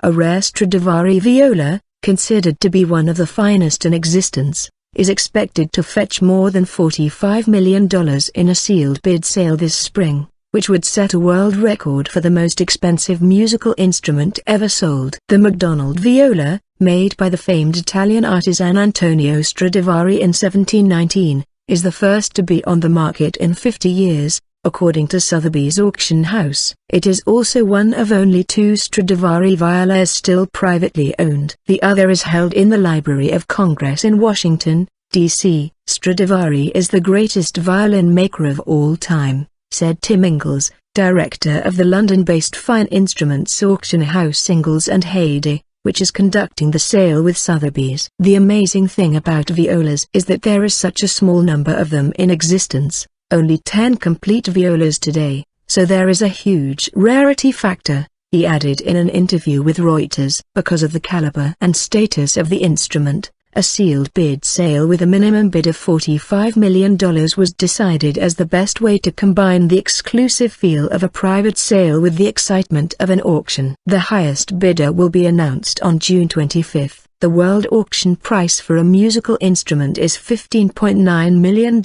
A rare Stradivari viola, considered to be one of the finest in existence, is expected to fetch more than $45 million in a sealed bid sale this spring, which would set a world record for the most expensive musical instrument ever sold. The MacDonald Viola, made by the famed Italian artisan Antonio Stradivari in 1719, is the first to be on the market in 50 years, according to Sotheby's auction house. It is also one of only 2 Stradivari violas still privately owned. The other is held in the Library of Congress in Washington, D.C. Stradivari is the greatest violin maker of all time, said Tim Ingles, director of the London-based fine instruments auction house Ingles Hayday, which is conducting the sale with Sotheby's. The amazing thing about violas is that there is such a small number of them in existence, only 10 complete violas today, so there is a huge rarity factor, he added in an interview with Reuters. Because of the caliber and status of the instrument, a sealed bid sale with a minimum bid of $45 million was decided as the best way to combine the exclusive feel of a private sale with the excitement of an auction. The highest bidder will be announced on June 25. The world auction price for a musical instrument is $15.9 million,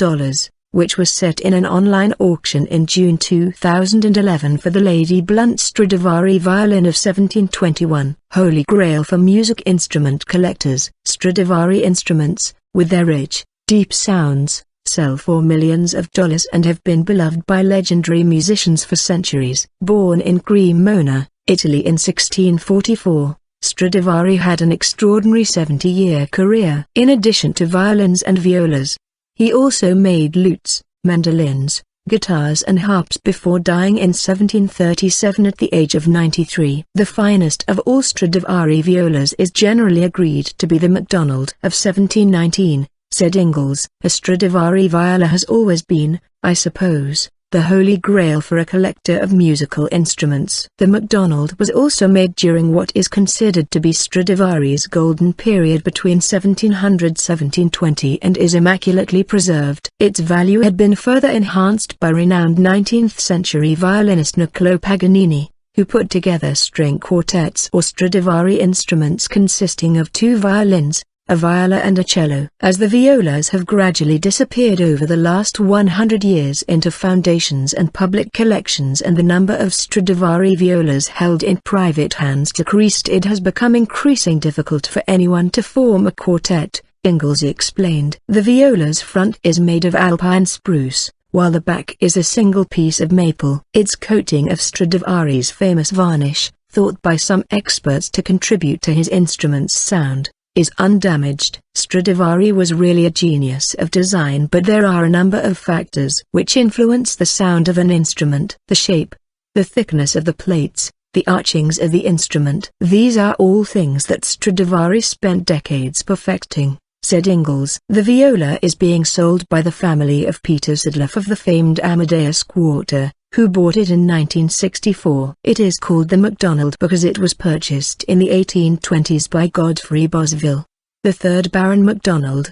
which was set in an online auction in June 2011 for the Lady Blunt Stradivari violin of 1721. Holy grail for music instrument collectors. Stradivari instruments, with their rich, deep sounds, sell for millions of dollars and have been beloved by legendary musicians for centuries. Born in Cremona, Italy in 1644, Stradivari had an extraordinary 70-year career. In addition to violins and violas, he also made lutes, mandolins, guitars and harps before dying in 1737 at the age of 93. The finest of all Stradivari violas is generally agreed to be the MacDonald of 1719, said Ingles. A Stradivari viola has always been, I suppose, the holy grail for a collector of musical instruments. The MacDonald was also made during what is considered to be Stradivari's golden period between 1700–1720 and is immaculately preserved. Its value had been further enhanced by renowned 19th-century violinist Niccolò Paganini, who put together string quartets or Stradivari instruments consisting of 2 violins, a viola and a cello. As the violas have gradually disappeared over the last 100 years into foundations and public collections and the number of Stradivari violas held in private hands decreased, it has become increasingly difficult for anyone to form a quartet, Ingles explained. The viola's front is made of alpine spruce, while the back is a single piece of maple. Its coating of Stradivari's famous varnish, thought by some experts to contribute to his instrument's sound, is undamaged. Stradivari was really a genius of design, but there are a number of factors which influence the sound of an instrument. The shape, the thickness of the plates, the archings of the instrument. These are all things that Stradivari spent decades perfecting, said Ingles. The viola is being sold by the family of Peter Sidloff of the famed Amadeus Quarter, who bought it in 1964. It is called the MacDonald because it was purchased in the 1820s by Godfrey Bosville, the 3rd Baron MacDonald,